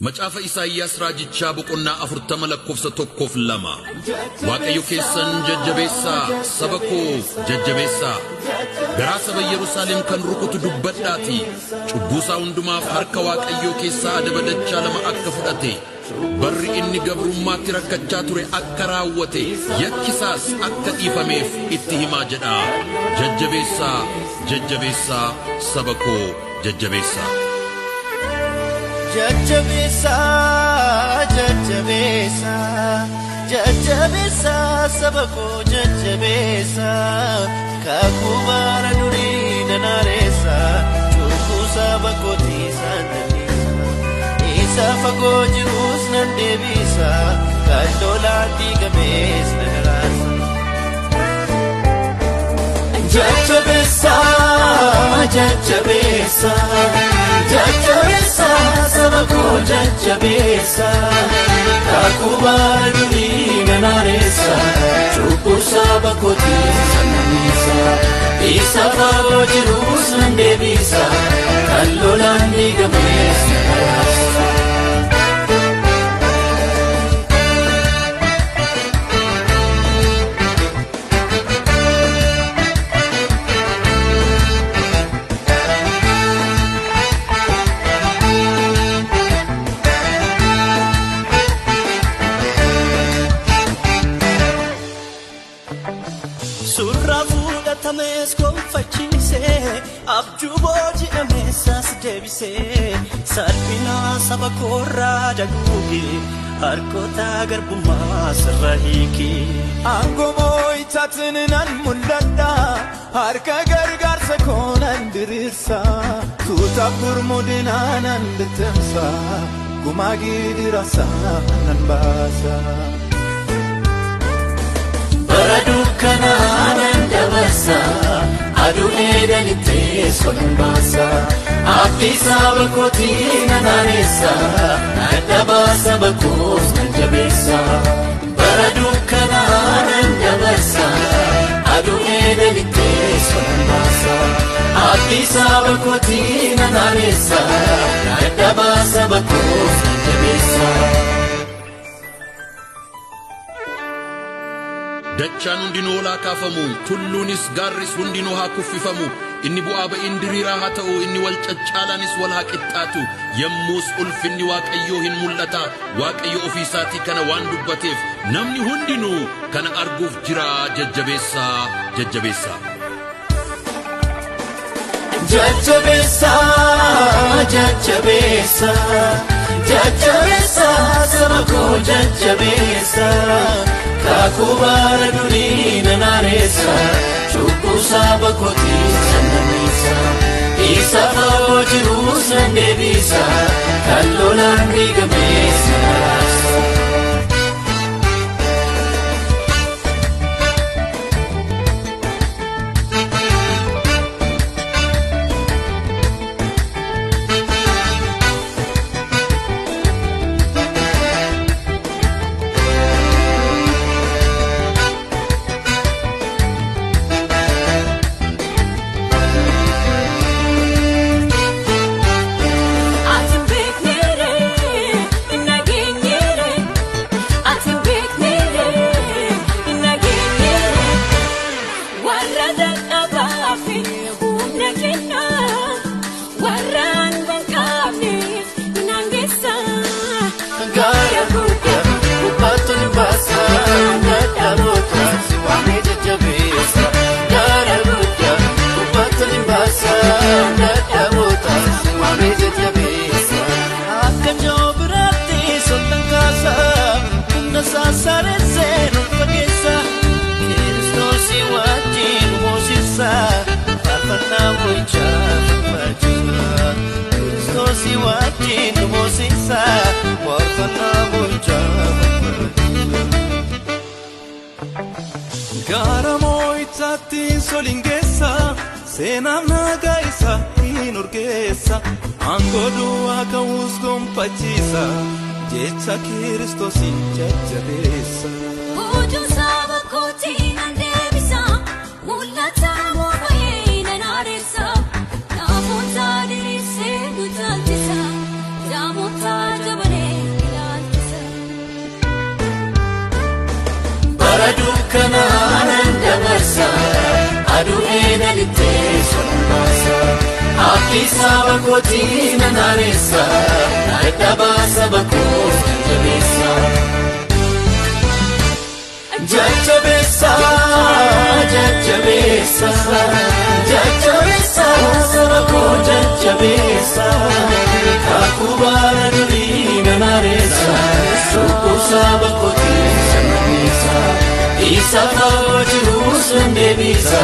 Macaafa Isaayyaas raajichaa boqonnaa 40 lakkoofsa 1-2 Waaqayyo keessan jajjabeessaa saba koo jajjabeessaa garaa saba Yerusaalem kan rukutu dubbadhaati cubbuusaa hundumaaf harka Waaqayyo keessaa adaba dachaa lama akka fudhate barri inni gabrummaatti rakkachaa ture akka raawwate yakkisaas akka dhiifameef itti himaa jedha jajjabeessaa jajjabeessaa saba koo jajjabeessaa Jajjabeessa, jajjabeessa, jajjabeessa, saba koo jajjabeessa. Kakuu bara durii nanaareessa, cubbuu saba kootii sandaneessa. Isa fagoo jirus nan deebisa, kan lolaan diigames na garaasa. Jajjabeessa, jajjabeessa, jajjabeessa, saba koo jajjabeessa. Kakuu bara durii nanaareessa, cubbuu saba kootii sandaneessa. Isa fagoo jirus nan deebisa, kan lolaan diigames na garaasa. Surra fudhatames gonfachiise abjuu booji'ameessas deebise salphina saba koorraa daguuge harkoota garbummaa sirra hiike. Aangoo moo'itaatiin nan mul'adha harka gargaarsa koo nan diriirsa tuuta gurmudinaa nan bittimsa gumaa gidiraasaa nan baasa. Bara dukkanaa nan dabarsa aduu eedanitti solan baasa abdii saba kootii nan haareessa dadhabaa saba koos nan jabeessa. Bara dukkanaa nan dabarsa aduu eedanitti solan baasa abdii saba kootii nan haareessa dadhabaa saba koos nan jabeessa. Dachaan hundinuu olaa kaafamu tulluunis gaarris hundinuu haa kuffifamu inni bu'aa ba'iin diriiraa haa ta'u inni wal caccaalaanis wal haa qixxaatu yommus ulfinni Waaqayyoo hin mul'ata Waaqayyo ofii isaatii kana waan dubbateef namni hundinuu kana arguuf jira jajjabeessaa jajjabeessaa Jajjabeessa, jajjabeessa, jajjabeessa, saba koo jajjabeessa. Kakuu bara durii nanaareessa, cubbuu saba kootii sandaneessa. Isa fagoo jirus nan deebisa, kan lolaan diigames na garaasa. Gara moo'itaatiin solingeessa seenaaf nagaa isaa hin urgeessa aangoo du'aa ka'uus gonfachiisa jecha Kiristoosiin jajjabeessa. Oduu saba kootii nan deebisa mul'ata moo'ee nan haareessa namoota diriirsee nu jaalchisa namoota jabalee. walitti solbaasa Abdii saba kootii nan haareessa dadhabaa saba koo jajjabeessa Jajjabeessa jajjabeessa jajjabeessa saba koo jajjabeessa Kakuu bara durii nan haareessa cubbuu saba kootii sirreessa Isa fa'aa jirus nan deebisa